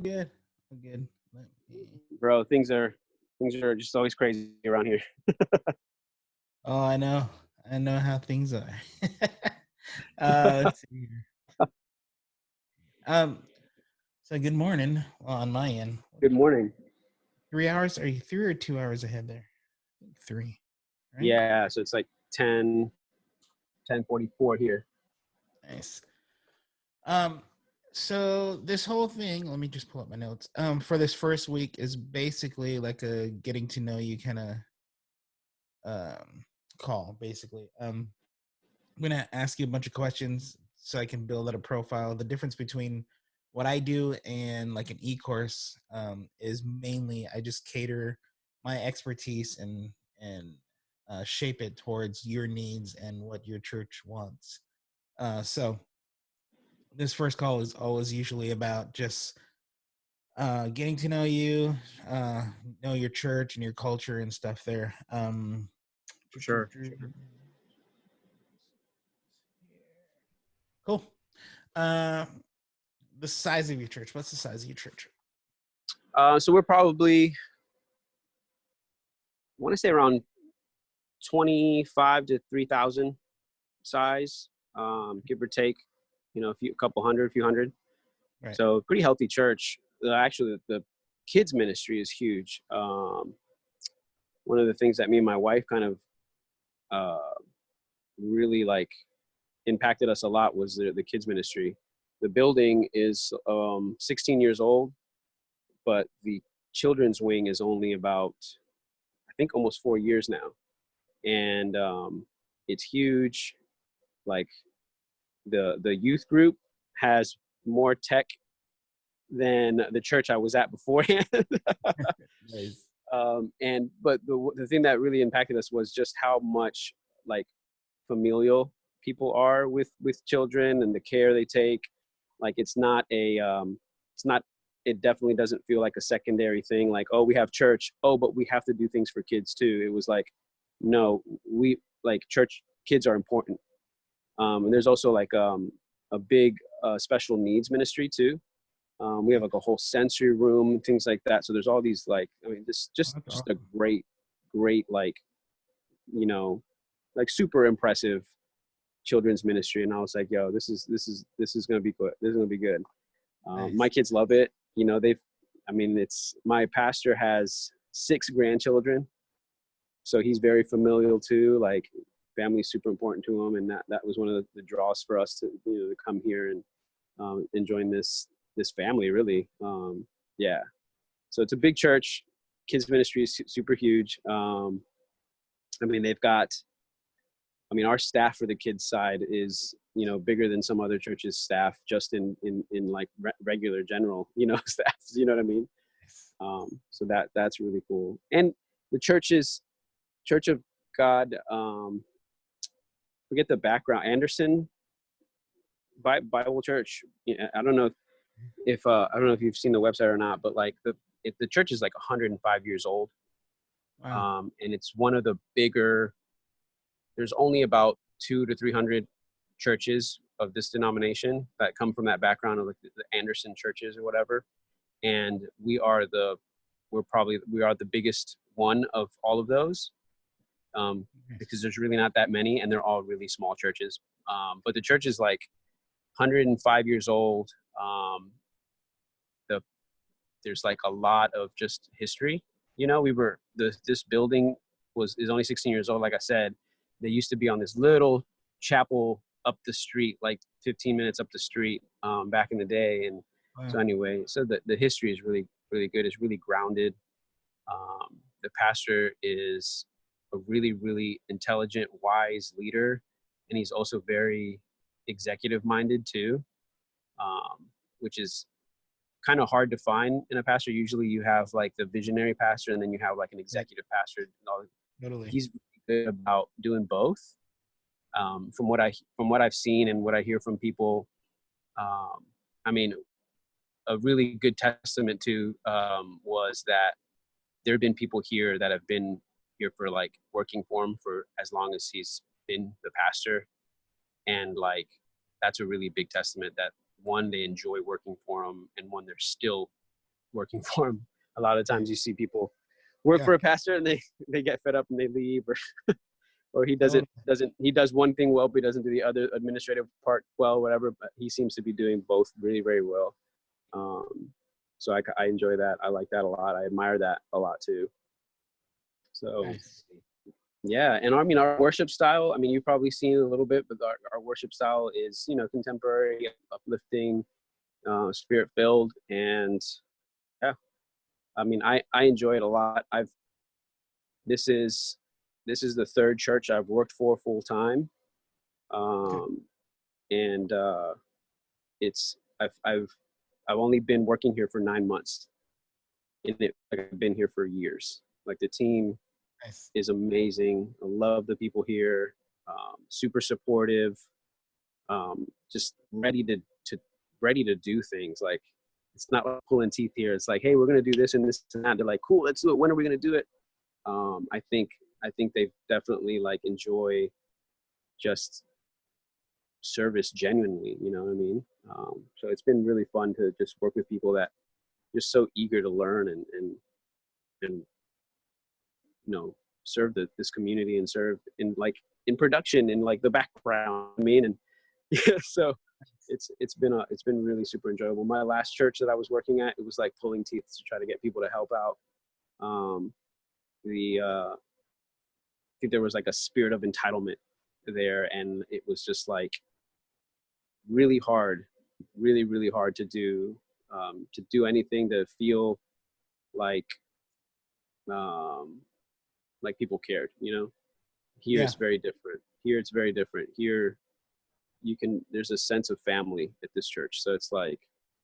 Good. I'm good. Let me. Bro, things are just always crazy around here. Oh, I know. I know how things are. Let's see here. Um. So good morning. Well, on my end, what Good is it? morning. 3 hours? Are you 3 or 2 hours ahead there? I think three. Right. Yeah, so it's like 10:44 here. Nice. Um. So this whole thing, let me just pull up my notes. For this first week is basically like a getting to know you kind of call. Basically, I'm gonna ask you a bunch of questions so I can build out a profile. The difference between what I do and like an e-course is mainly I just cater my expertise and shape it towards your needs and what your church wants. So this first call is always usually about just getting to know you, know your church and your culture and stuff there. Sure. Cool. Uh, the size of your church. What's the size of your church? So we're probably, I want to say around 25 to 3,000 size, give or take, a couple hundred, a few hundred. Right. So pretty healthy church. Actually, the kids ministry is huge. One of the things that me and my wife kind of uh, really like impacted us a lot was the kids ministry. The building is 16 years old, but the children's wing is only about, I think, almost 4 years now, and it's huge. Like the youth group has more tech than the church I was at beforehand. Nice. And but the thing that really impacted us was just how much like familial people are with children and the care they take. Like it's not, it definitely doesn't feel like a secondary thing, like, oh, we have church, oh, but we have to do things for kids too. It was like, no, we like church, kids are important. And there's also like a big special needs ministry too. We have like a whole sensory room, things like that. So there's all these like, I mean, this Oh, that's just a awesome. great like, you know, like super impressive children's ministry. And I was like, yo, this is gonna be good. This is gonna be good. My Nice. kids love it. I mean, it's, my pastor has 6 grandchildren, so he's very familial too. Like, family's super important to him, and that was one of the draws for us to to come here and join this family. Really, yeah. So it's a big church. Kids ministry is super huge. I mean, they've got, I mean, our staff for the kids side is, bigger than some other churches' staff, just in like regular general, staff. You know what I mean? Nice. So that's really cool. And the Church of God. Forget the background. Anderson Bible Church. Yeah, I don't know if I don't know if you've seen the website or not, but like the church is like 105 years old, Wow. and it's one of the bigger. There's only about 200 to 300 churches of this denomination that come from that background of like the Anderson churches or whatever, and we are the biggest one of all of those, Nice. because there's really not that many, and they're all really small churches. But the church is like 105 years old. Um, the There's like a lot of just history. This building is only 16 years old. Like I said, they used to be on this little chapel up the street, like 15 minutes up the street, back in the day. And Wow. so anyway, so the history is really, really good. It's really grounded. The pastor is a really, really intelligent, wise leader, and he's also very executive minded too, which is kind of hard to find in a pastor. Usually you have like the visionary pastor, and then you have like an Right. executive pastor. Totally. He's really good about doing both. From what I've seen and what I hear from people, um, I mean, a really good testament to, was that there have been people here that have been here for like working for him for as long as he's been the pastor, and like that's a really big testament that, one, they enjoy working for him, and one, they're still working for him. A lot of times you Nice. see people work Yeah. for a pastor and they get fed up and they leave, or he Oh, he does one thing well, but he doesn't do the other administrative part well, whatever. But he seems to be doing both really, very well. Um, so I enjoy that. I like that a lot. I admire that a lot too. So nice. yeah, and I mean our worship style. I mean you've probably seen it a little bit, but our worship style is contemporary, uplifting, spirit filled, and yeah. I mean I enjoy it a lot. I've this is this is the third church I've worked for full time, Okay. um, and it's I've only been working here for 9 months, and like I've been here for years. Like the team Nice. is amazing. I love the people here. Super supportive. Just to ready to do things. Like it's not like pulling teeth here. It's like, hey, we're gonna do this and this and that. They're like, cool, let's do it. When are we gonna do it? I think they definitely like enjoy just service genuinely. You know what I mean? So it's been really fun to just work with people that just so eager to learn and serve this community and serve in production in like the background. I mean, and yeah, so it's been really super enjoyable. My last church that I was working at, it was like pulling teeth to try to get people to help out. Um, I think there was like a spirit of entitlement there, and it was just like really hard, really really hard to do anything to feel like um, like people cared. Here Yeah. it's very different. Here it's very different. Here there's a sense of family at this church. So it's like,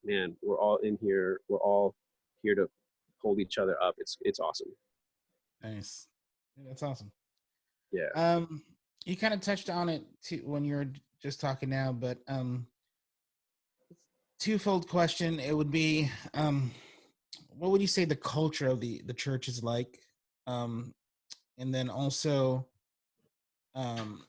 man, we're all in here. We're all here to hold each other up. It's awesome. Nice. Yeah, that's awesome. Yeah. Um, you kind of touched on it too when you were just talking now, but twofold question. It would be, what would you say the culture of the church is like? Um, and then also, um,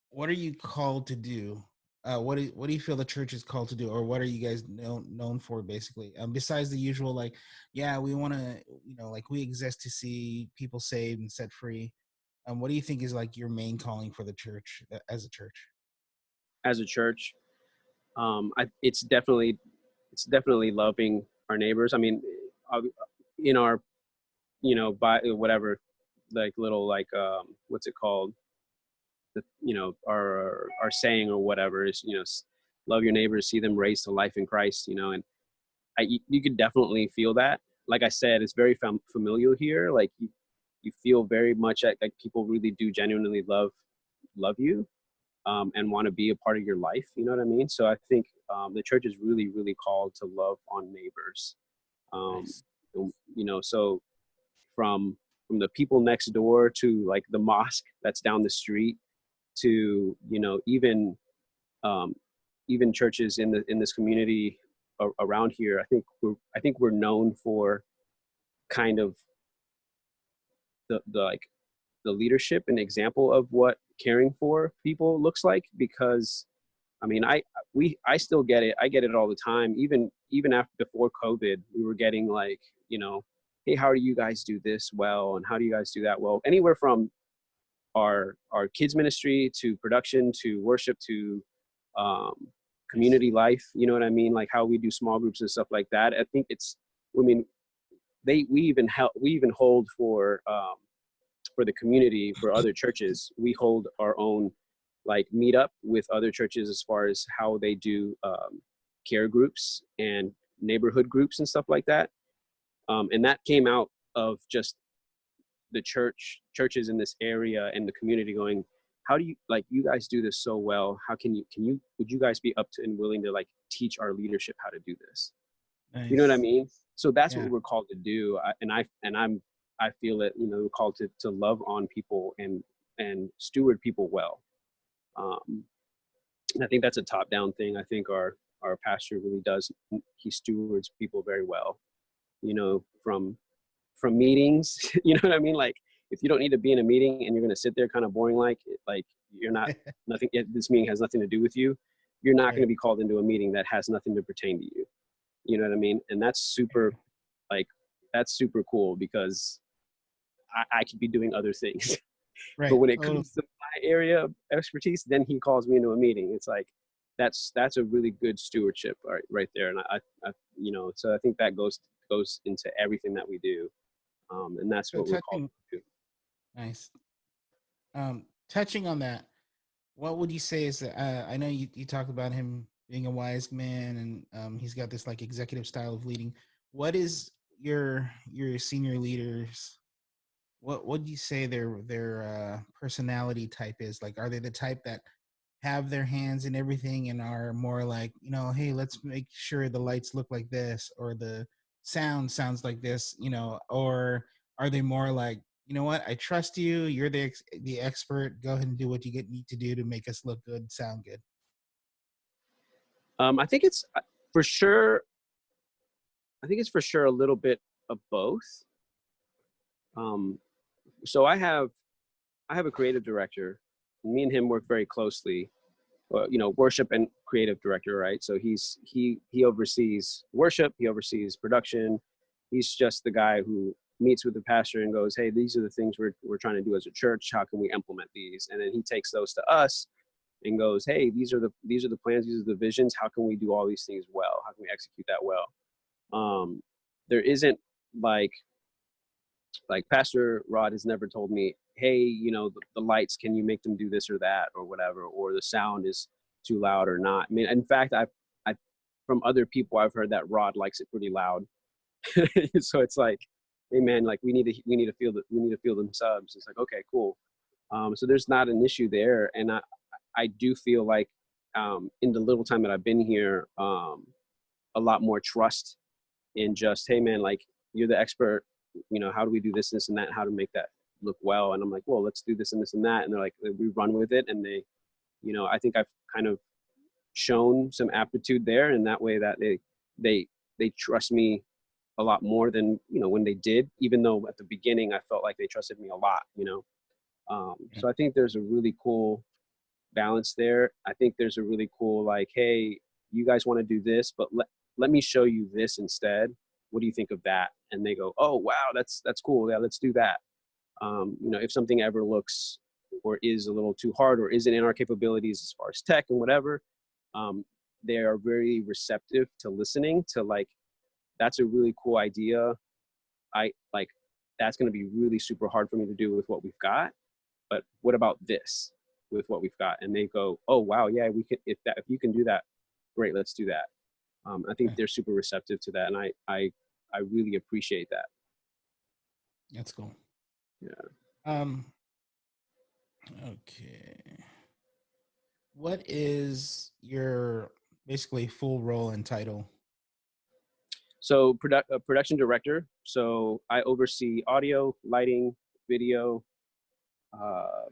what are you called to do? What do you feel the church is called to do, or what are you guys known for, basically? Besides the usual, like, yeah, we want to, like we exist to see people saved and set free. What do you think is like your main calling for the church as a church? As a church, it's definitely loving our neighbors. I mean, in our by whatever like little like what's it called, our saying or whatever is love your neighbors, see them raised to life in Christ. And you could definitely feel that. Like I said, it's very familial here. Like you feel very much like people really do genuinely love you, and want to be a part of your life. You know what I mean? So I think the church is really, really called to love on neighbors. Um, Nice. so from the people next door to like the mosque that's down the street to um, even churches in this community around here. I think we're known for kind of the like the leadership and example of what caring for people looks like, because I mean I still get it. I get it all the time. Even after before COVID, we were getting like, hey, how do you guys do this well, and how do you guys do that well? Anywhere from our kids ministry to production to worship to um, Nice. community life. You know what I mean? Like how we do small groups and stuff like that. I think I mean, we even hold for the community, for other churches. We hold our own like meetup with other churches as far as how they do care groups and neighborhood groups and stuff like that. And that came out of just the churches in this area and the community going, how do you, like, you guys do this so well, how would you guys be up to and willing to like teach our leadership how to do this? You know what I Nice. mean? So that's what Yeah. we're called to do. I feel that we're called to love on people and steward people well. um and I think that's a top down thing. I think our pastor really does. He stewards people very well, from meetings. You know what I mean? Like if you don't need to be in a meeting and you're going to sit there kind of boring, like you're not, nothing, this meeting has nothing to do with you. You're not going Right. to be called into a meeting that has nothing to pertain to you. You know what I mean? And that's super, like that's super cool because I could be doing other things. But Right. when it Oh, comes to my area of expertise, then he calls me into a meeting. It's like that's a really good stewardship right there. And I so I think that goes into everything that we do, and that's so what we're called touching, to do. nice. Touching on that, what would you say is that, I know you talk about him being a wise man, and he's got this like executive style of leading. What is your senior leaders, what would you say their personality type is? Like, are they the type that have their hands in everything and are more like, hey, let's make sure the lights look like this, or the sound sounds like this, or are they more like, you know what, I trust you, you're the expert, go ahead and do what you need to do to make us look good, sound good? I think it's for sure. I think it's for sure a little bit of both. Um, so I have a creative director. Me and him work very closely. Worship and creative director, right? So he oversees worship, he oversees production. He's just the guy who meets with the pastor and goes, "Hey, these are the things we're trying to do as a church. How can we implement these?" And then he takes those to us and goes, "Hey, these are the plans, these are the visions. How can we do all these things well? How can we execute that well?" Um, there isn't like Pastor Rod has never told me, "Hey, the lights, can you make them do this or that or whatever, or the sound is too loud or not." I mean, in fact, I from other people I've heard that Rod likes it pretty loud. So it's like, "Hey man, like we need to feel them subs." It's like, okay, cool. So there's not an issue there, and I do feel like in the little time that I've been here, a lot more trust in just, "Hey man, like you're the expert, how do we do this and that, how to make that look well?" And I'm like, "Well, let's do this and this and that." And they're like, we run with it. And I think I've kind of shown some aptitude there, and that way that they trust me a lot more than when they did, even though at the beginning I felt like they trusted me a lot. Yeah. So I think there's a really cool balance there. I think there's a really cool, like, "Hey, you guys want to do this, but let me show you this instead. What do you think of that?" And they go, "Oh wow, that's cool. Yeah, let's do that." If something ever looks or is a little too hard or isn't in our capabilities as far as tech and whatever, um, they are very receptive to listening to, like, "That's a really cool idea. I like that's going to be really super hard for me to do with what we've got, but what about this with what we've got?" And they go, "Oh wow, yeah, we could, if you can do that, great, let's do that." I think Okay. they're super receptive to that, and I really appreciate that. That's cool. Yeah. um okay, what is your basically full role and title? So production director. So I oversee audio, lighting, video, uh,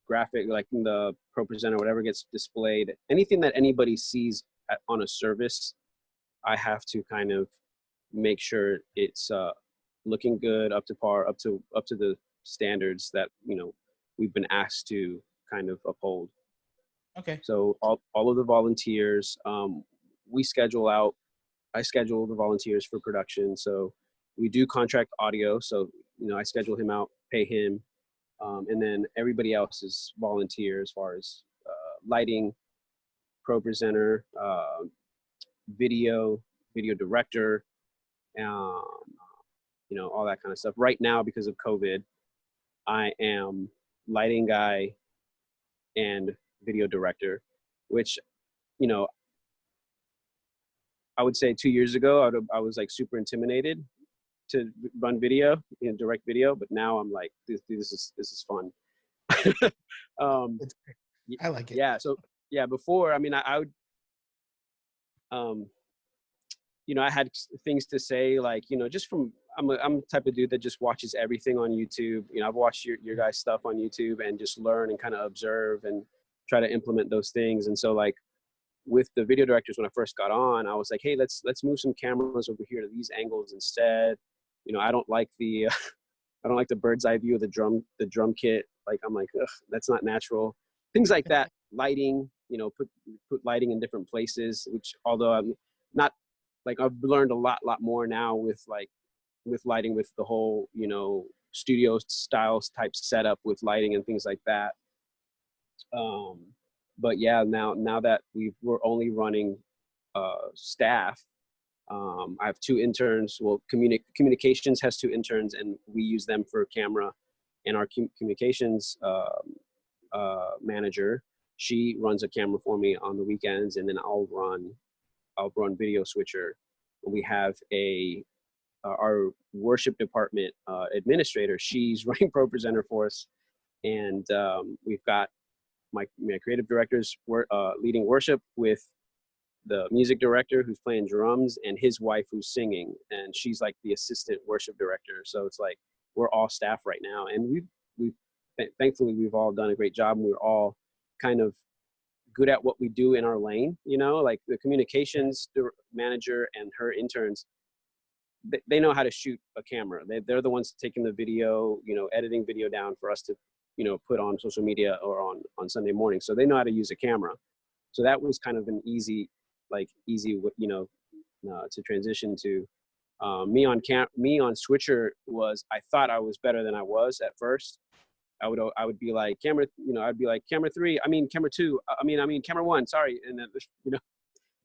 graphic, like in the Pro Presenter, whatever gets displayed, anything that anybody sees on a service, I have to kind of make sure it's looking good, up to par, up to the standards that we've been asked to kind of uphold. Okay. So all of the volunteers, we schedule out. I schedule the volunteers for production. So we do contract audio. So I schedule him out, pay him, and then everybody else is volunteer as far as lighting, pro presenter, video, video director, um, all that kind of stuff. Right now, because of COVID, I am lighting guy and video director, which, you know, I would say 2 years ago, I was like super intimidated to run video, direct video, but now I'm like, this is fun. um, It's I like it. yeah. So yeah, before, I mean, I would, um, I had things to say, like, just from, I'm the type of dude that just watches everything on YouTube. I've watched your guys' stuff on YouTube and just learn and kind of observe and try to implement those things. And so, like, with the video directors, when I first got on, I was like, "Hey, let's move some cameras over here to these angles instead." I don't like the I don't like the bird's eye view of the drum kit. Like, I'm like, ugh, that's not natural. Things like that. Lighting, put lighting in different places, which, although I'm not like I've learned a lot more now with lighting, with the whole, studio styles type setup with lighting and things like that. Um, but yeah, now that we're only running staff, I have two interns. Well, communications has two interns, and we use them for camera. And our communications manager, she runs a camera for me on the weekends, and then I'll run video switcher. We have our worship department administrator. She's running Pro Presenter for us, and we've got my creative directors leading worship with the music director who's playing drums and his wife who's singing, and she's like the assistant worship director. So it's like we're all staff right now, and we've thankfully we've all done a great job, and we're all kind of good at what we do in our lane. Like the communications manager and her interns, they know how to shoot a camera. They're the ones taking the video, editing video down for us to put on social media or on Sunday morning. So they know how to use a camera. So that was kind of an easy to transition to. Me on switcher was, I thought I was better than I was at first. I would be like camera, I'd be like camera 3, camera 2, camera 1, sorry. And then,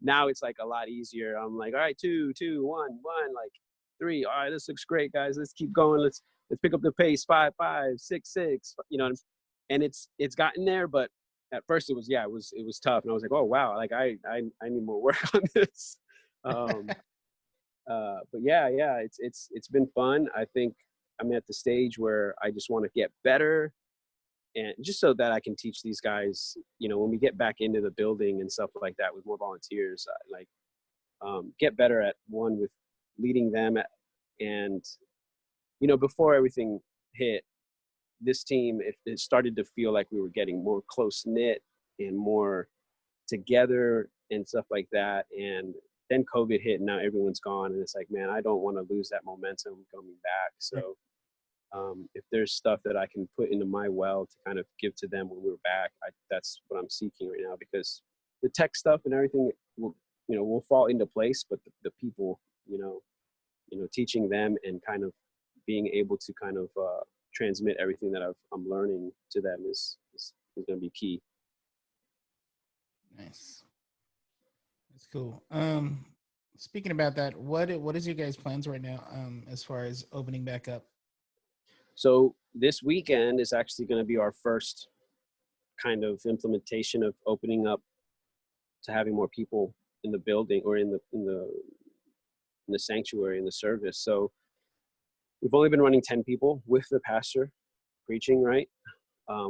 now it's like a lot easier. I'm like, all right, 2, 2, 1, 1, like 3. All right, this looks great, guys. Let's keep going. Let's pick up the pace. 5, 5, 6, 6. And it's gotten there, but at first it was tough. And I was like, oh wow, like I need more work on this. But yeah, it's been fun. I think I'm at the stage where I just want to get better, and just so that I can teach these guys, when we get back into the building and stuff like that with more volunteers, get better at with leading them and before everything hit, this team, it started to feel like we were getting more close knit and more together and stuff like that. And then COVID hit, and now everyone's gone, and it's like, man, I don't want to lose that momentum coming back. So if there's stuff that I can put into my well to kind of give to them when we're back, that's what I'm seeking right now, because the tech stuff and everything will fall into place, but the people, teaching them and kind of being able to kind of transmit everything that I'm learning to them is going to be key. Nice. That's cool. Speaking about that, what is your guys' plans right now as far as opening back up? So this weekend is actually going to be our first kind of implementation of opening up to having more people in the building or in the sanctuary, in the service. So we've only been running 10 people with the pastor preaching, right?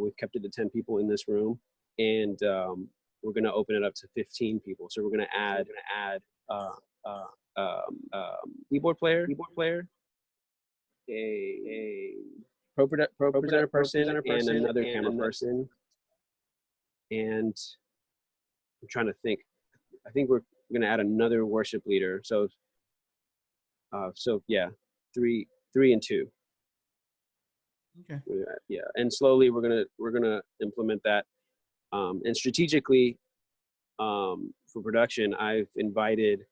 We've kept it to 10 people in this room, and we're going to open it up to 15 people. So we're going to add keyboard player, a pro presenter person, and another camera person. And I'm trying to think. I think we're going to add another worship leader. So yeah, 3 and 2. Okay. Yeah, and slowly we're gonna implement that, and strategically, for production, I've invited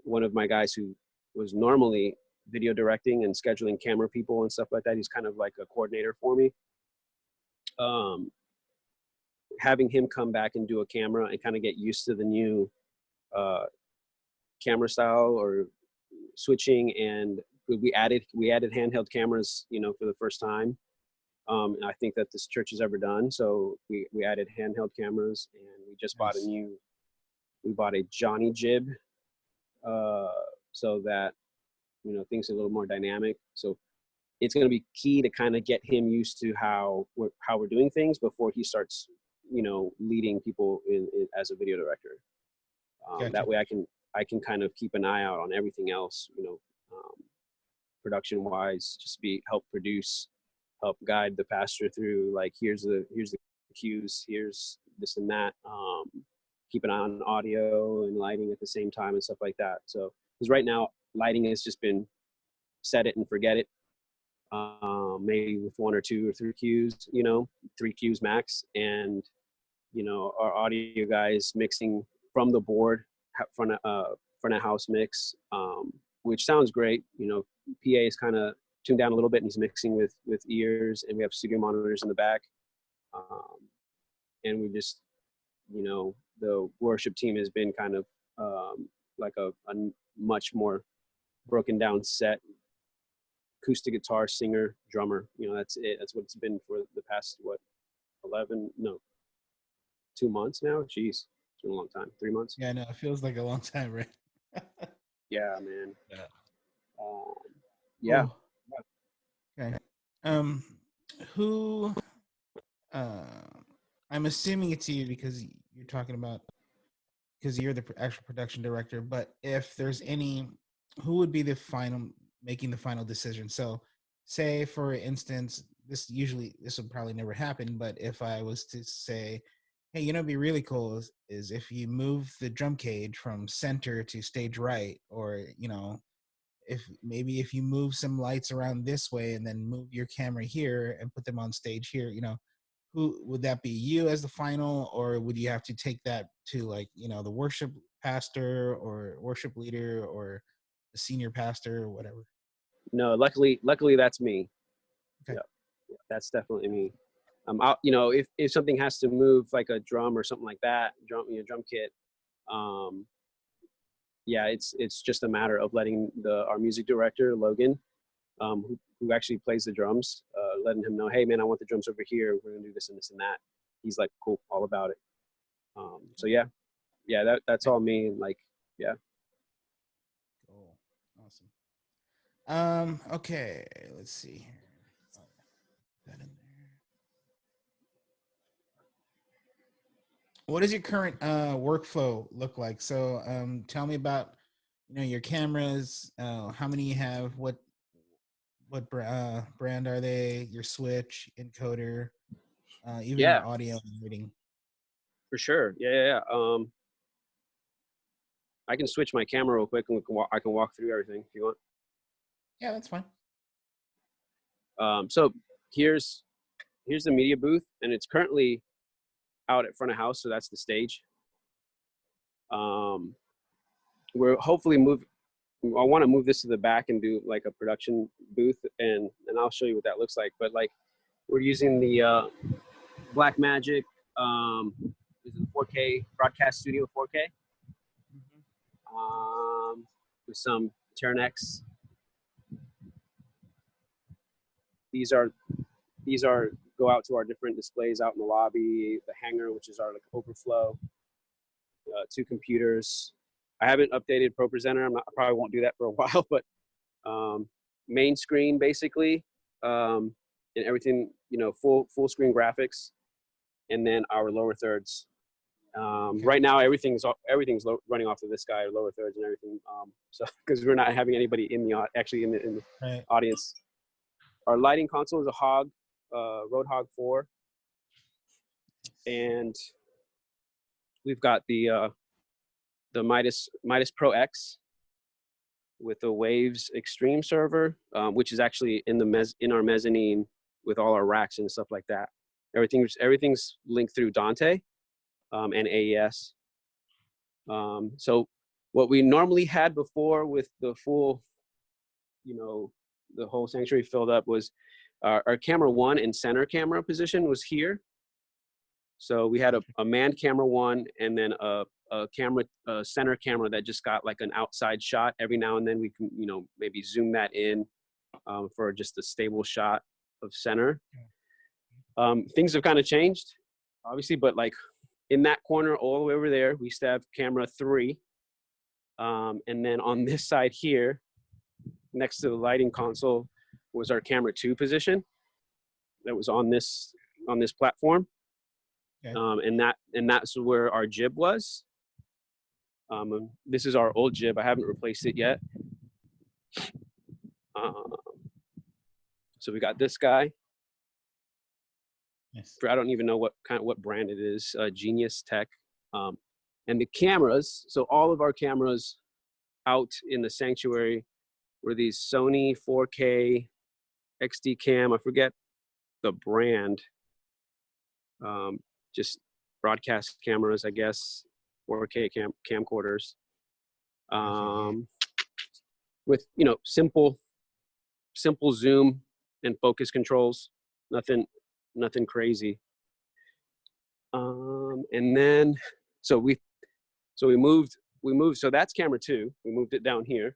one of my guys who was normally video directing and scheduling camera people and stuff like that. He's kind of like a coordinator for me. Having him come back and do a camera and kind of get used to the new camera style or switching, and we added handheld cameras, for the first time. I think that this church has ever done. So we added handheld cameras, and we just bought a Johnny jib, so that, things are a little more dynamic. So it's going to be key to kind of get him used to how we're doing things before he starts, leading people as a video director. Gotcha. That way I can kind of keep an eye out on everything else, production wise, just help produce, help guide the pastor through, like, here's the cues, here's this and that, keep an eye on audio and lighting at the same time and stuff like that. So, because right now lighting has just been set it and forget it, maybe with 1 or 2 or 3 cues, 3 cues max. And, our audio guys mixing from the board, from front of house mix, which sounds great. You know, PA is kind of tuned down a little bit, and he's mixing with ears, and we have studio monitors in the back. And we just, you know, the worship team has been kind of like a much more broken down set. Acoustic guitar, singer, drummer. You know, that's it. That's what it's been for the past, what, 2 months now. Jeez, it's been a long time. 3 months. Yeah, no, it feels like a long time, right? Yeah, man. Yeah. Um, yeah. Oh, okay. Um, who? Uh, I'm assuming it's you because you're talking about because you're the actual production director. But if there's any, who would be the final making the final decision? So, say for instance, this would probably never happen. But if I was to say, hey, you know, it'd be really cool is if you move the drum cage from center to stage right, or you know, if you move some lights around this way and then move your camera here and put them on stage here, you know, who would that be? You as the final, or would you have to take that to, like, you know, the worship pastor or worship leader or the senior pastor or whatever? No, luckily that's me. Okay. Yeah, that's definitely me. You know, if something has to move, like a drum or something like that, drum kit, um, yeah, it's just a matter of letting our music director Logan, who actually plays the drums, letting him know, hey man, I want the drums over here. We're gonna do this and this and that. He's like, cool, all about it. So yeah, that's Okay. all me. And like, yeah. Cool. Awesome. Okay, let's see here. Oh, that in there. What does your current workflow look like? So tell me about, you know, your cameras, how many you have, brand are they, your switch, encoder, even Yeah, your audio and reading. for sure. Yeah. I can switch my camera real quick, and I can walk through everything if you want. Yeah, that's fine. So here's the media booth, and it's currently out at front of house, so that's the stage. We're hopefully I want to move this to the back and do like a production booth, and I'll show you what that looks like. But like, we're using the Blackmagic, this is 4K broadcast studio 4K, with some Ternex. These are go out to our different displays out in the lobby, the hangar, which is our like overflow, 2 computers. I haven't updated ProPresenter. I probably won't do that for a while, but main screen basically, and everything, you know, full screen graphics, and then our lower thirds. Okay. Right now, everything's running off of this guy, lower thirds and everything. So because we're not having anybody in the Right. audience. Our lighting console is a Hog, Roadhog 4, and we've got the Midas Pro X with the Waves Extreme server, which is actually in our mezzanine with all our racks and stuff like that. Everything's linked through Dante and AES. So what we normally had before with the full, you know, the whole sanctuary filled up was our camera 1 and center camera position was here. So we had a manned camera 1 and then a center camera that just got like an outside shot. Every now and then we can, you know, maybe zoom that in for just a stable shot of center. Things have kind of changed, obviously, but like in that corner all the way over there, we used to have camera 3. And then on this side here, next to the lighting console, was our camera 2 position that was on this platform. Okay. And that's where our jib was. This is our old jib. I haven't replaced it yet. So we got this guy. Yes. I don't even know what brand it is. Genius Tech. And the cameras. So all of our cameras out in the sanctuary were these Sony 4K XD cam. I forget the brand. Just broadcast cameras, I guess. 4K camcorders. Gotcha. Yeah. With, you know, simple zoom and focus controls, nothing crazy. And then, so we moved, so that's camera 2, we moved it down here.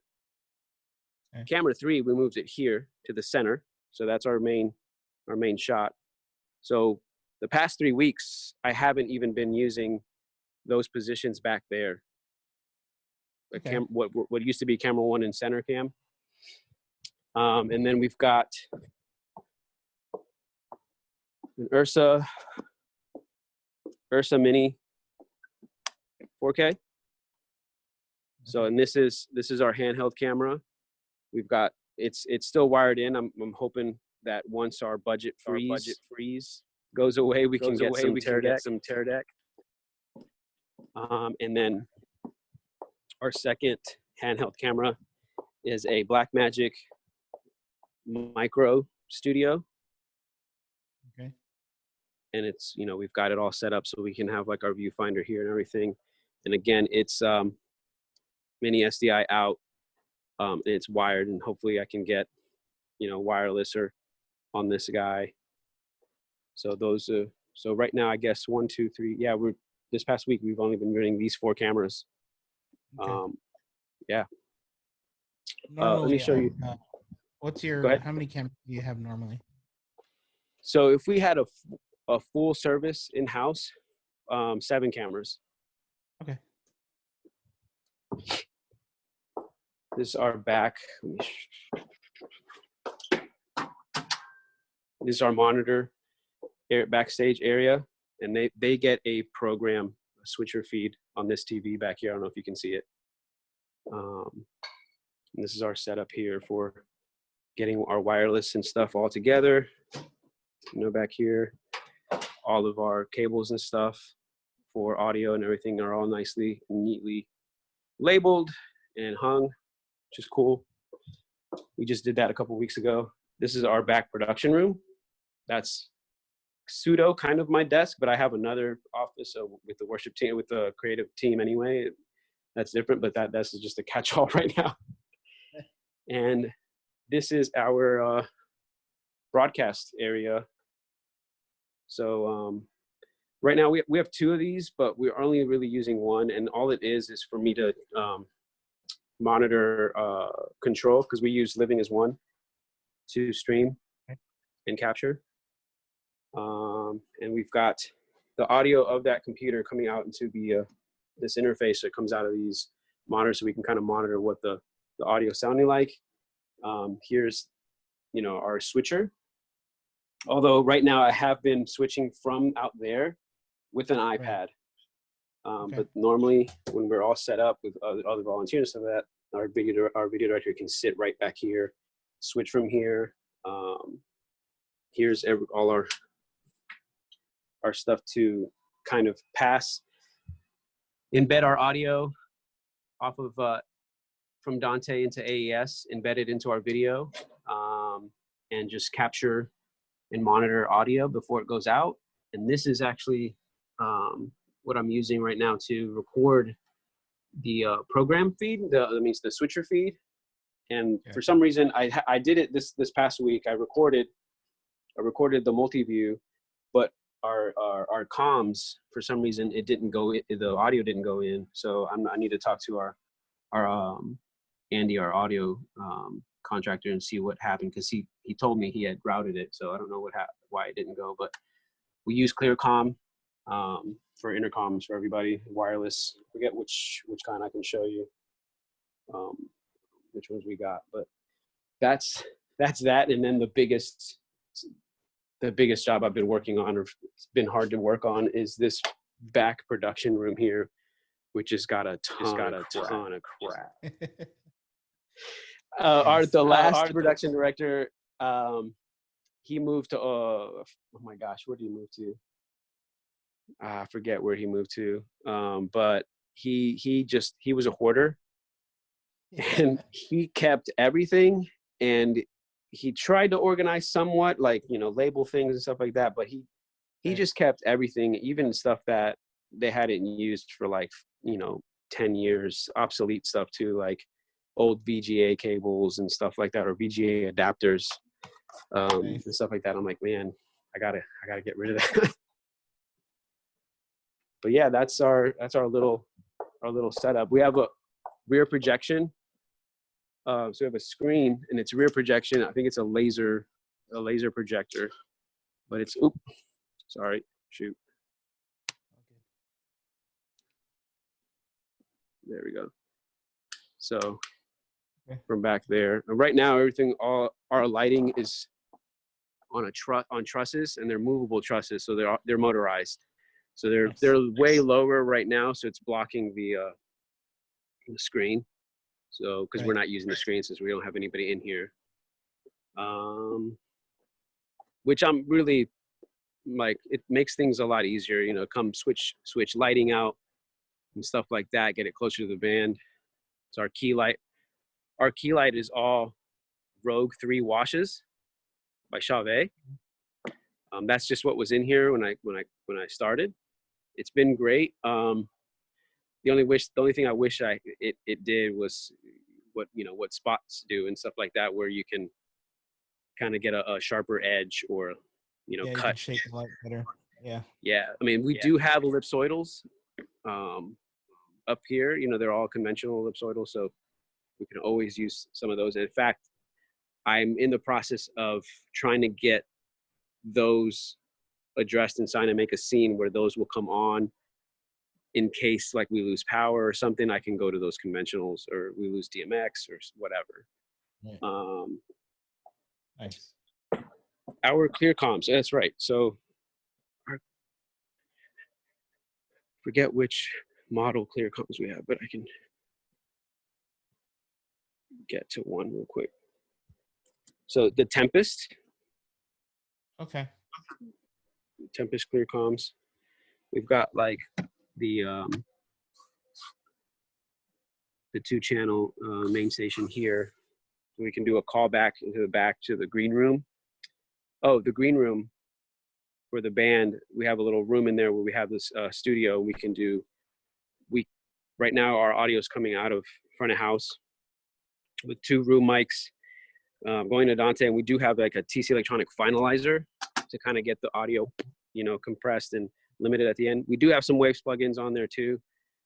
Okay. Camera 3, we moved it here to the center. So that's our main shot. So the past 3 weeks, I haven't even been using those positions back there. Okay. What used to be camera 1 and center cam. And then we've got an Ursa Mini 4K. So, and this is our handheld camera. We've got, it's still wired in. I'm hoping that once our budget freeze goes away, we can get some Teradek. And then our second handheld camera is a Blackmagic Micro Studio. Okay. And it's, you know, we've got it all set up so we can have like our viewfinder here and everything. And again, it's mini SDI out. And it's wired, and hopefully I can get, you know, wireless or on this guy. So those are, so right now, I guess 1, 2, 3. Yeah, this past week, we've only been running these 4 cameras. Okay. Yeah. Normally, let me show you. What's Go your, ahead. how many cameras do you have normally? So if we had a full service in-house, 7 cameras. Okay. This is our back. This is our monitor backstage area, and they get a program, a switcher feed on this TV back here. I don't know if you can see it. And this is our setup here for getting our wireless and stuff all together. You know, back here, all of our cables and stuff for audio and everything are all nicely and neatly labeled and hung, which is cool. We just did that a couple weeks ago. This is our back production room. That's pseudo kind of my desk, but I have another office with the worship team, with the creative team anyway. That's different, but that's just a catch-all right now. And this is our broadcast area. So right now we have 2 of these, but we're only really using 1, and all it is for me to monitor control, because we use Living as One to stream and capture. And we've got the audio of that computer coming out into the this interface that comes out of these monitors, so we can kind of monitor what the audio sounding like. Here's, you know, our switcher. Although right now I have been switching from out there with an iPad. Okay. But normally when we're all set up with other volunteers, so that our video director can sit right back here, switch from here. Here's all our stuff to kind of embed our audio off of from Dante into AES, embed it into our video, and just capture and monitor audio before it goes out. And this is actually what I'm using right now to record the program feed, that means the switcher feed. And for some reason, I did it this past week. I recorded the Multiview, but our comms, for some reason, it didn't go. The audio didn't go in. So I need to talk to our Andy, our audio contractor, and see what happened, because he told me he had routed it. So I don't know why it didn't go. But we use ClearComm for intercoms for everybody, wireless. I forget which kind I can show you, which ones we got. But that's that. And then the biggest job I've been working on, or it's been hard to work on, is this back production room here, which has got a ton of crap. The last production director, he moved to oh my gosh, where did he move to? I forget where he moved to. But he was a hoarder, and he kept everything, and he tried to organize somewhat, like, you know, label things and stuff like that, but he just kept everything, even stuff that they hadn't used for, like, you know, 10 years, obsolete stuff too, like old VGA cables and stuff like that, or VGA adapters, Nice. and stuff like that. I'm like, man, I gotta get rid of that. But yeah, that's our little setup. We have a rear projection. So we have a screen and it's rear projection. I think it's a laser projector, but it's, oop, sorry, shoot. There we go. So from back there, and right now, everything, all our lighting is on trusses, and they're movable trusses. So they're motorized. So they're way lower right now. So it's blocking the screen. So, because we're not using the screen since we don't have anybody in here. Which I'm really, like, it makes things a lot easier, you know, come switch lighting out and stuff like that, get it closer to the band. So our key light is all Rogue 3 washes by Chauvet. That's just what was in here when I started. It's been great. The only thing I wish it did was what spots do and stuff like that, where you can kind of get a sharper edge, or Yeah, you cut. can shape the light better. Yeah. Yeah, I mean, we do have ellipsoidals up here. You know, they're all conventional ellipsoidals, so we can always use some of those. And in fact, I'm in the process of trying to get those addressed and signed and make a scene where those will come on in case, like, we lose power or something. I can go to those conventionals, or we lose DMX or whatever. Right. Nice. Our clear comms, that's right. So forget which model clear comms we have, but I can get to one real quick. So the Tempest. Okay. Tempest clear comms. We've got like the 2-channel main station here. So we can do a callback into the back to the green room. Oh, the green room for the band, we have a little room in there where we have this studio. Right now our audio is coming out of front of house with 2 room mics going to Dante, and we do have like a TC Electronic finalizer to kind of get the audio, compressed and limited at the end. We do have some Waves plugins on there too,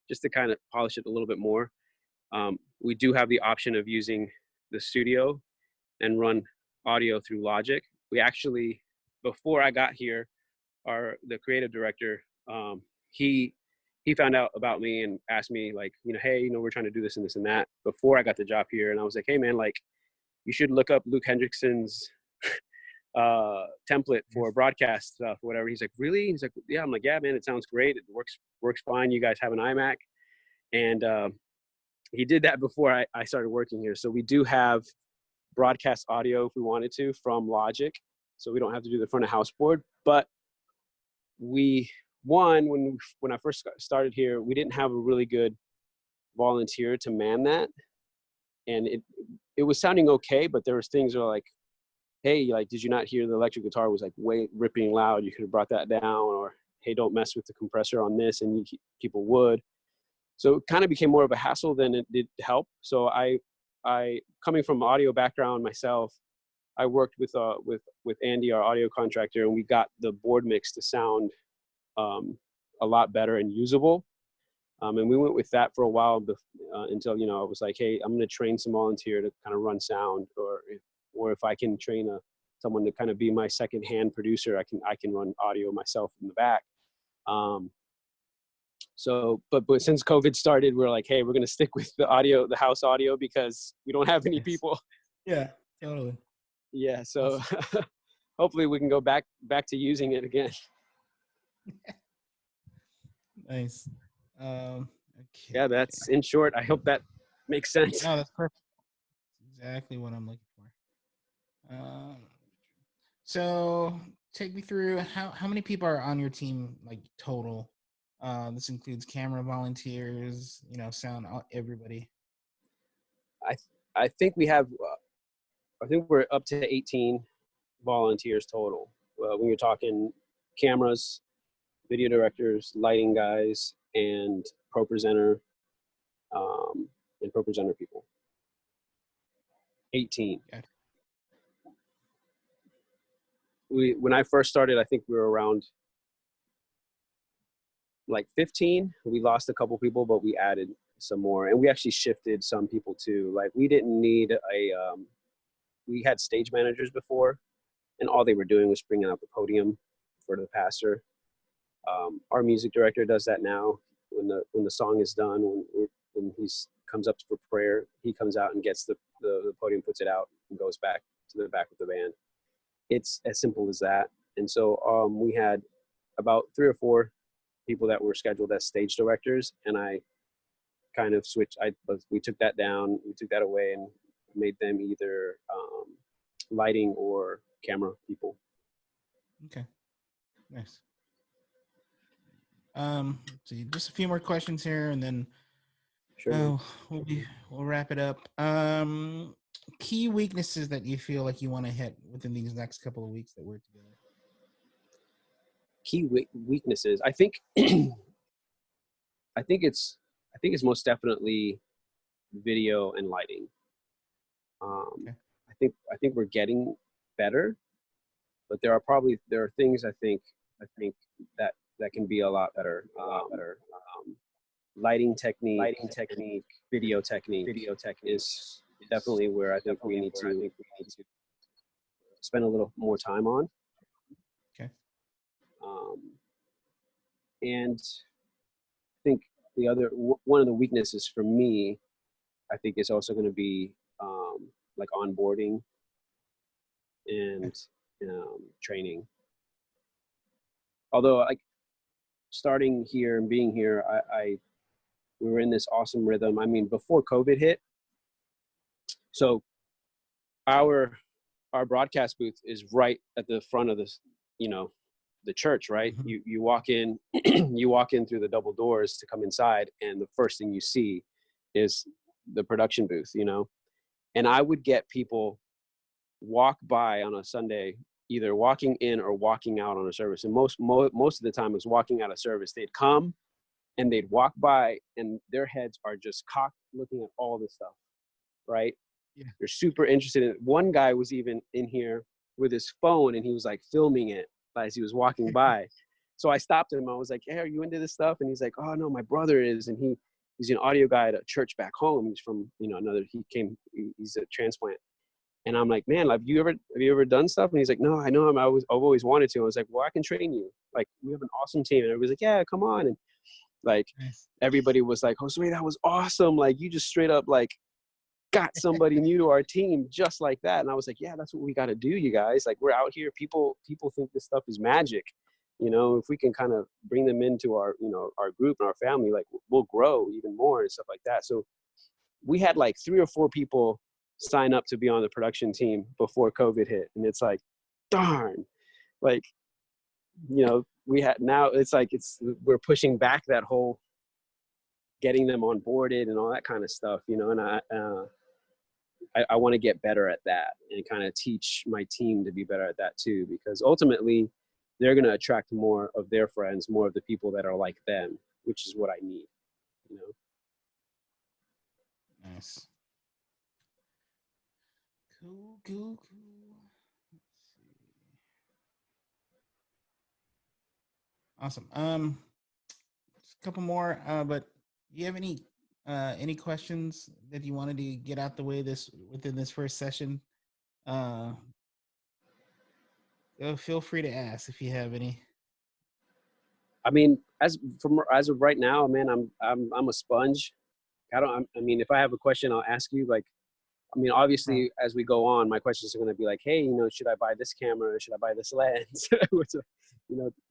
just to kind of polish it a little bit more. We do have the option of using the studio and run audio through Logic. We actually, before I got here, the creative director, he found out about me and asked me, like, hey, we're trying to do this and this and that, before I got the job here. And I was like, hey man, like, you should look up Luke Hendrickson's template for broadcast stuff, whatever. He's like, really? He's like, yeah. I'm like, yeah, man, it sounds great. It works fine. You guys have an iMac. And he did that before I started working here. So we do have broadcast audio if we wanted to from Logic. So we don't have to do the front of house board. But when I first started here, we didn't have a really good volunteer to man that. And it was sounding okay, but there was things where, like, hey, like, did you not hear the electric guitar was like way ripping loud? You could have brought that down. Or, hey, don't mess with the compressor on this, and people would. So it kind of became more of a hassle than it did help. So I coming from audio background myself, I worked with Andy, our audio contractor, and we got the board mix to sound a lot better and usable. And we went with that for a while until, I was like, hey, I'm going to train some volunteer to kind of run sound, or if I can train someone to kind of be my second-hand producer, I can run audio myself in the back. So, but since COVID started, we're like, hey, we're going to stick with the house audio, because we don't have any people. Yeah, totally. Yeah. So hopefully we can go back to using it again. Nice. Okay. Yeah, that's in short. I hope that makes sense. No, that's perfect. That's exactly what I'm looking for. So take me through how many people are on your team, like, total. This includes camera volunteers, sound, everybody. I think we have. I think we're up to 18 volunteers total. When you're talking cameras, video directors, lighting guys, and pro presenter. and ProPresenter people. 18. Gotcha. When I first started, I think we were around like 15. We lost a couple people, but we added some more, and we actually shifted some people too. Like we didn't need we had stage managers before, and all they were doing was bringing out the podium for the pastor. Our music director does that now. When the song is done, when he comes up for prayer, he comes out and gets the podium, puts it out, and goes back to the back of the band. It's as simple as that. And so we had about 3 or 4 people that were scheduled as stage directors, and I kind of switched. We took that down, we took that away, and made them either lighting or camera people. Okay, nice. So just a few more questions here, and then Sure. we'll wrap it up. Key weaknesses that you feel like you want to hit within these next couple of weeks that we're together. Key weaknesses. I think it's most definitely video and lighting. Okay. I think we're getting better, but there are things I think that can be a lot better. Lighting technique, video technique is definitely where I think we need to spend a little more time on. Okay. And I think one of the weaknesses for me, I think, is also going to be like onboarding and training. Although like starting here and being here, we were in this awesome rhythm. I mean, before COVID hit, so our broadcast booth is right at the front of this, the church, right? Mm-hmm. You walk in, you walk in through the double doors to come inside, and the first thing you see is the production booth, and I would get people walk by on a Sunday, either walking in or walking out on a service. And most of the time it was walking out of service. They'd come and they'd walk by and their heads are just cocked looking at all this stuff, right? Yeah. They're super interested in it. One guy was even in here with his phone and he was like filming it as he was walking by. So I stopped him. I was like, hey, are you into this stuff? And he's like, oh no, my brother is. And he's an audio guy at a church back home. He's from, he's a transplant. And I'm like, man, have you ever done stuff? And he's like, no, I know him. I've always wanted to. I was like, well, I can train you. Like, we have an awesome team. And everybody's like, yeah, come on. And like, nice. Everybody was like, Josue, that was awesome. Like, you just straight up like got somebody new to our team just like that. And I was like, yeah, that's what we got to do, you guys. Like, we're out here. People think this stuff is magic. If we can kind of bring them into our, our group and our family, like we'll grow even more and stuff like that. So we had like 3 or 4 people sign up to be on the production team before COVID hit. And it's like, darn, like, we had, now it's like, we're pushing back that whole getting them onboarded and all that kind of stuff, and I want to get better at that and kind of teach my team to be better at that too, because ultimately they're going to attract more of their friends, more of the people that are like them, which is what I need, Nice. Cool. Let's see. Awesome. Just a couple more. But do you have any questions that you wanted to get out the way within this first session? Feel free to ask if you have any. I mean, as of right now, man, I'm a sponge. I mean, if I have a question, I'll ask you. Like, I mean, obviously, as we go on, my questions are going to be like, hey, should I buy this camera? Should I buy this lens?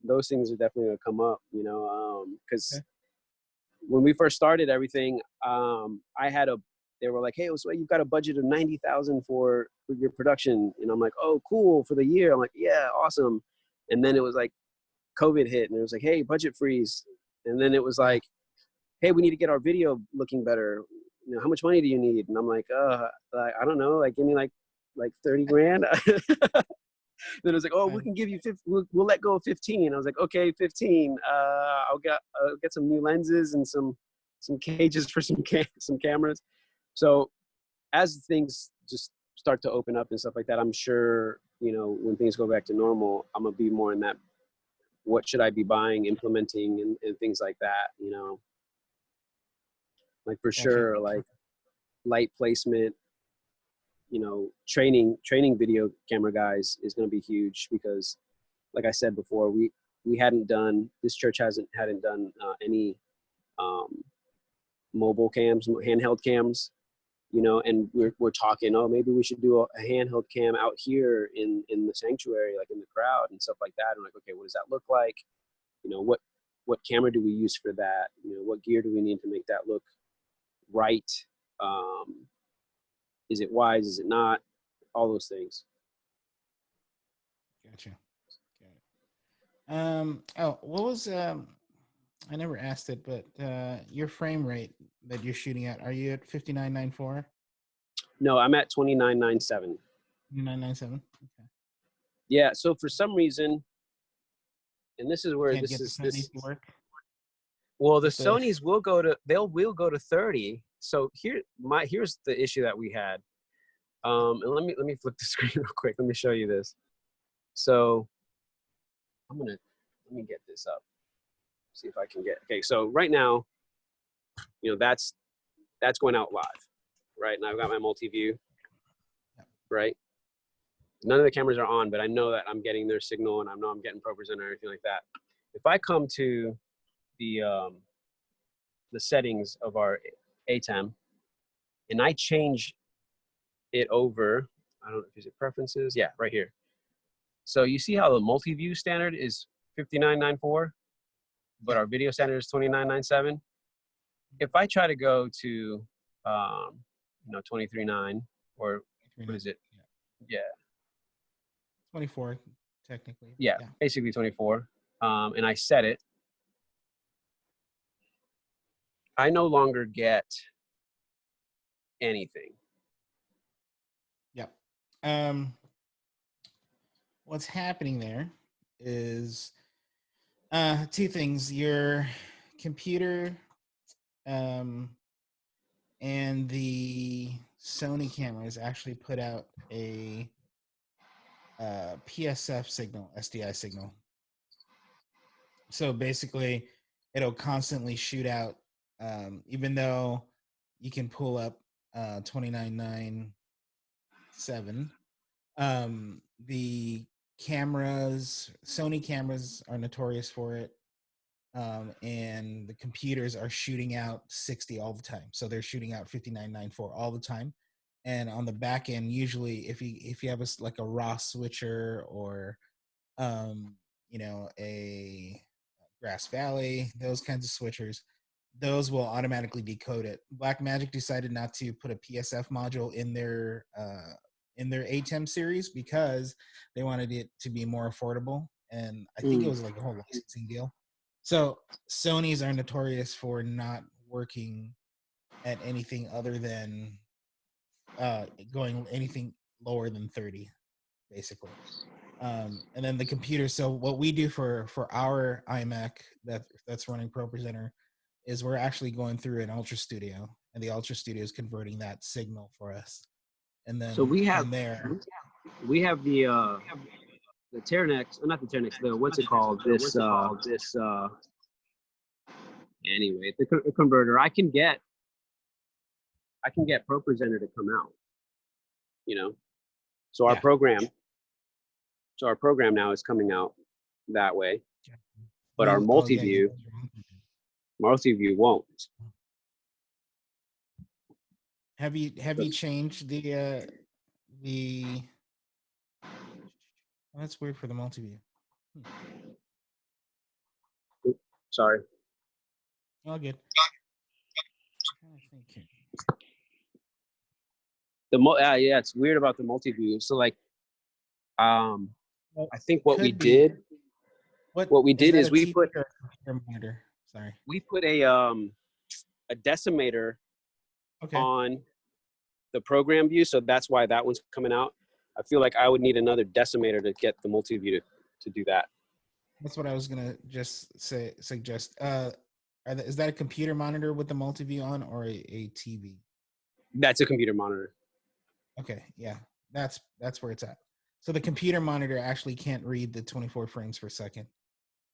Those things are definitely going to come up, because when we first started everything, they were like, hey, so you've got a budget of $90,000 for your production. And I'm like, oh, cool, for the year. I'm like, yeah, awesome. And then it was like COVID hit and it was like, hey, budget freeze. And then it was like, hey, we need to get our video looking better. How much money do you need? And I'm like, I don't know, like give me like 30 grand. Then it was like, oh, we can give you we'll let go of 15. I was like, okay, 15. I'll get some new lenses and some some cages for some cameras. So as things just start to open up and stuff like that, I'm sure, when things go back to normal, I'm gonna be more in that, what should I be buying, implementing, and things like that, like for Gotcha. sure, like light placement, training video camera guys is going to be huge, because like I said before, we hadn't done, this church hadn't done any um, mobile cams, handheld cams, and we're talking, oh, maybe we should do a handheld cam out here in the sanctuary, like in the crowd and stuff like that. I'm like, okay, what does that look like? What camera do we use for that? What gear do we need to make that look right? Um, is it wise? Is it not? All those things. Gotcha. Oh, what was I never asked it, but your frame rate that you're shooting at, are you at 59.94? No, I'm at 29.97. 997. Okay. Yeah. So for some reason, and this is where Can't get the Sony's to work. Well, the Sonys will go to 30. So here's the issue that we had. And let me flip the screen real quick. Let me show you this. So let me get this up. See if I can get, okay. So right now, that's going out live, right? And I've got my Multiview, right? None of the cameras are on, but I know that I'm getting their signal, and I know I'm getting ProPresenter or anything like that. If I come to the settings of our ATEM and I change it over, I don't know if it's preferences. Yeah, right here. So you see how the Multiview standard is 59.94, but our video standard is 29.97. If I try to go to 23.9, or what is it? Yeah. 24 technically. Yeah, basically 24. And I set it, I no longer get anything. Yep. What's happening there is two things. Your computer and the Sony cameras actually put out a PSF signal, SDI signal. So basically, it'll constantly shoot out, even though you can pull up 29.97. The cameras, Sony cameras, are notorious for it. And the computers are shooting out 60 all the time. So they're shooting out 59.94 all the time. And on the back end, usually if you have like a raw switcher, or a Grass Valley, those kinds of switchers, those will automatically decode it. Blackmagic decided not to put a PSF module in their ATEM series because they wanted it to be more affordable, and I think it was like a whole licensing deal. So Sonys are notorious for not working at anything other than going anything lower than 30, basically. And then the computer. So what we do for our iMac that's running ProPresenter is we're actually going through an Ultra Studio, and the Ultra Studio is converting that signal for us. And then so we have from there, the Ternex, not the Ternex, the what's it called? Anyway, the converter. I can get ProPresenter to come out. So our program now is coming out that way, but our Multiview won't. Have you changed the oh, that's weird for the Multiview. Sorry. All good. Yeah, it's weird about the Multiview. So like, I think what we did is we put a decimator on the program view, so that's why that one's coming out. I feel like I would need another decimator to get the Multiview to do that. That's what I was gonna just suggest. Is that a computer monitor with the multi-view on, or a TV? That's a computer monitor. Okay, yeah, that's where it's at. So the computer monitor actually can't read the 24 frames per second.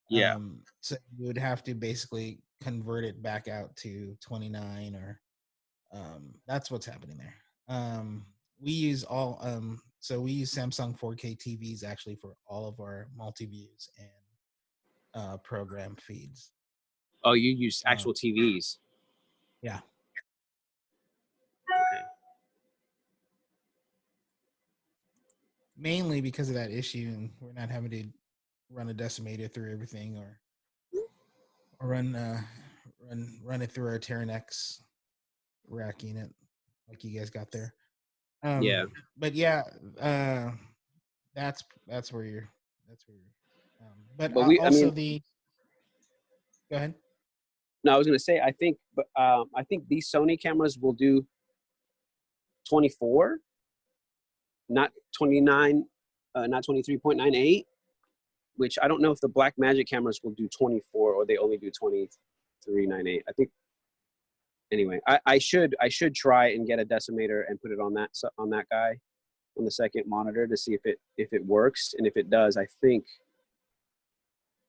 Yeah. So you would have to basically convert it back out to 29, or that's what's happening there. We use we use Samsung 4K TVs actually for all of our multi views and program feeds. Oh, you use Um, actual TVs. yeah, Okay. mainly because of that issue, and we're not having to run a decimator through everything, or run it through our Terran X rack unit like you guys got there. Yeah. But yeah, uh, that's where you're that's where you're. But But we, I also mean, the go ahead. no, I was gonna say, I think, but I think these Sony cameras will do 24, not 29, not 23.98. Which I don't know if the Black Magic cameras will do 24 or they only do 23.98. I think anyway. I should try and get a decimator and put it on that guy on the second monitor to see if it works, and if it does, I think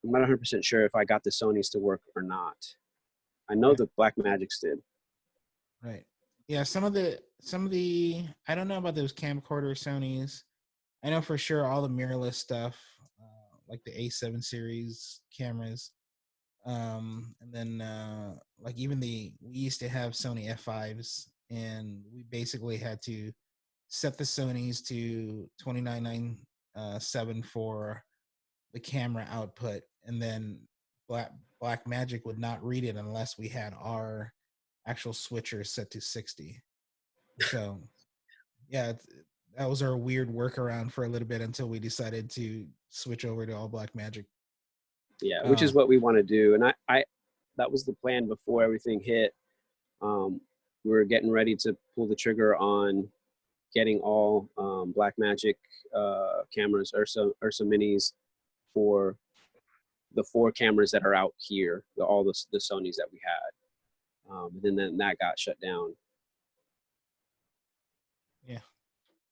I'm not 100% sure if I got the Sony's to work or not. I know Right, the Black Magics did. right. Yeah, some of the I don't know about those camcorder Sony's. I know for sure all the mirrorless stuff, like the A7 series cameras, and then like even we used to have Sony F5s, and we basically had to set the Sony's to 29.97 for the camera output, and then Black Magic would not read it unless we had our actual switcher set to 60. So yeah, that was our weird workaround for a little bit until we decided to switch over to all Black Magic. Yeah, which Uh, is what we want to do. And I that was the plan before everything hit. Um, we were getting ready to pull the trigger on getting all Black Magic cameras, Ursa Minis, for the 4 cameras that are out here, all the Sonys that we had. And then that got shut down. yeah,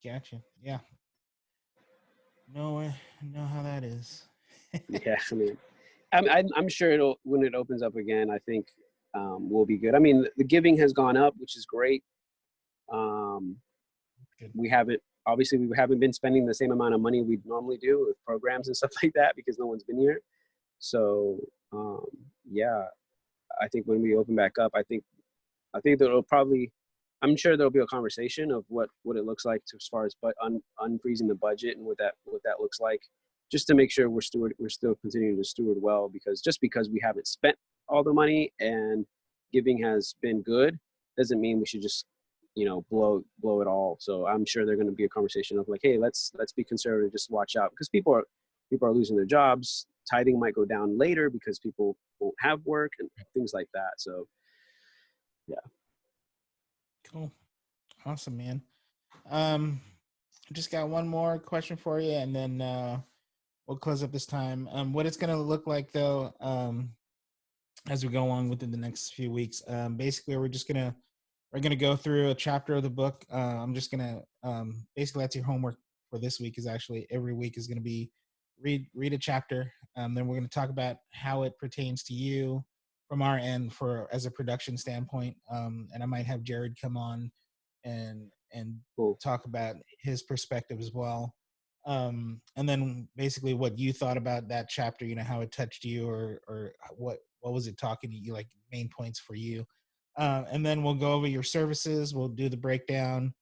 gotcha. Yeah, know know how that is. Yeah, I mean, I'm sure it'll, when it opens up again, I think we'll be good. I mean, the giving has gone up, which is great. Um, Good. we haven't obviously we haven't been spending the same amount of money we'd normally do with programs and stuff like that because no one's been here. So yeah, I think when we open back up, I think there'll probably, I'm sure there'll be a conversation of what it looks like to, as far as but unfreezing the budget and what that looks like, just to make sure we're still continuing to steward well, because just because we haven't spent all the money and giving has been good doesn't mean we should just blow it all. So I'm sure there's going to be a conversation of like, hey, let's be conservative, just watch out, because people are losing their jobs. Tithing might go down later because people won't have work and things like that. So yeah. Cool. Awesome, man. Um, just got one more question for you, and then we'll close up this time. What it's gonna look like though, as we go along within the next few weeks. Basically, we're gonna go through a chapter of the book. I'm just gonna basically that's your homework for this week. Is actually every week is gonna be read a chapter. Then we're gonna talk about how it pertains to you from our end for as a production standpoint. And I might have Jared come on and Cool. talk about his perspective as well. And then basically what you thought about that chapter, how it touched you, or what was it talking to you, like main points for you. And then we'll go over your services. We'll do the breakdown.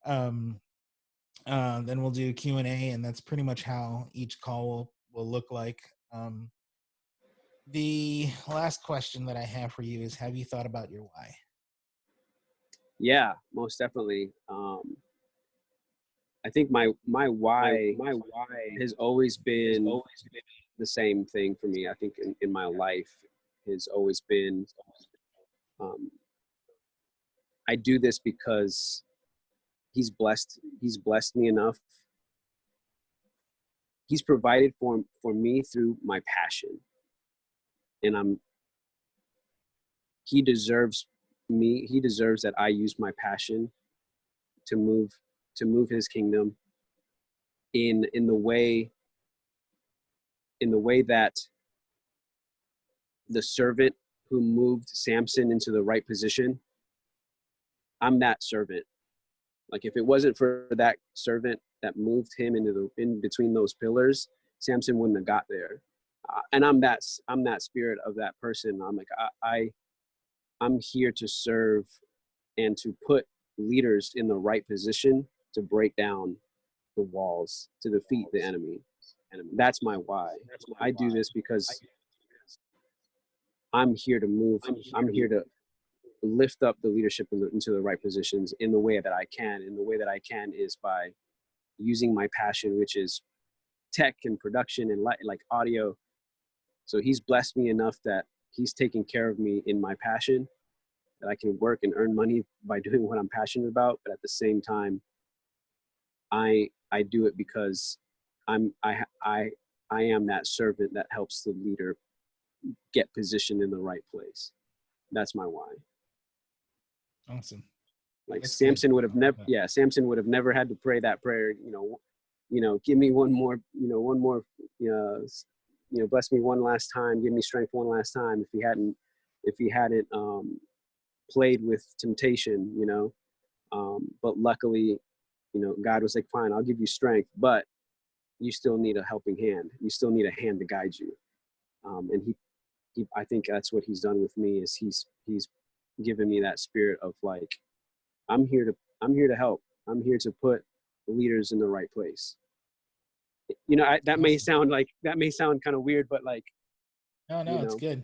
Um, then we'll do Q&A, and that's pretty much how each call will look like. The last question that I have for you is: have you thought about your why? Yeah, most definitely. I think my why has always been the same thing for me. I think in my life has always been, um, I do this because he's blessed me enough. He's provided for me through my passion, and he deserves me. He deserves that I use my passion to move his kingdom in the way that the servant who moved Samson into the right position, I'm that servant. Like if it wasn't for that servant that moved him in between those pillars, Samson wouldn't have got there. And I'm that spirit of that person. I'm like I'm here to serve and to put leaders in the right position to break down the walls, to defeat the enemy. And that's my why. I do this because I'm here to move. I'm here to lift up the leadership into the right positions in the way that I can. And the way that I can is by using my passion, which is tech and production and like audio. So he's blessed me enough that he's taking care of me in my passion, that I can work and earn money by doing what I'm passionate about. But at the same time, I do it because I am that servant that helps the leader get positioned in the right place. That's my why. Awesome. Like That's good. Samson would have never, Yeah. yeah, Samson would have never had to pray that prayer. Give me one more, bless me one last time, give me strength one last time. If he hadn't played with temptation, but luckily, God was like, fine, I'll give you strength, but you still need a helping hand. You still need a hand to guide you. And I think that's what he's done with me is he's given me that spirit of like, I'm here to help. I'm here to put leaders in the right place. That may Awesome. sound kind of weird, but like, No, it's good.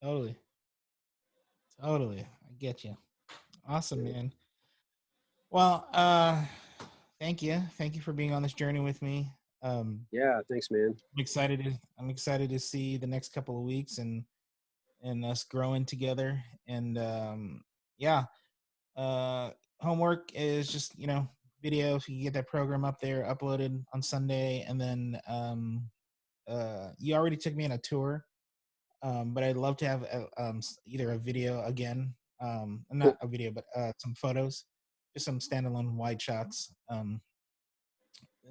Totally. Totally. I get you. Awesome, man. Well, thank you. Thank you for being on this journey with me. yeah, thanks, man. I'm excited to see the next couple of weeks and us growing together. And yeah, uh homework is just, video. If you can get that program up there uploaded on Sunday, and then you already took me on a tour. But I'd love to have either a video again, not Cool. a video, but some photos, just some standalone wide shots. And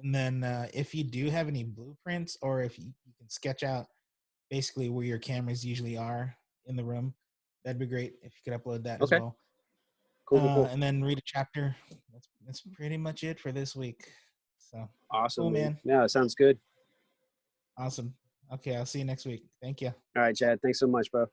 then if you do have any blueprints, or if you can sketch out basically where your cameras usually are in the room, that'd be great if you could upload that as Okay. well. Cool. And then read a chapter. That's pretty much it for this week. So cool, Awesome, man. man. Yeah, that sounds good. Awesome. Okay, I'll see you next week. Thank you. All right, Chad. Thanks so much, bro.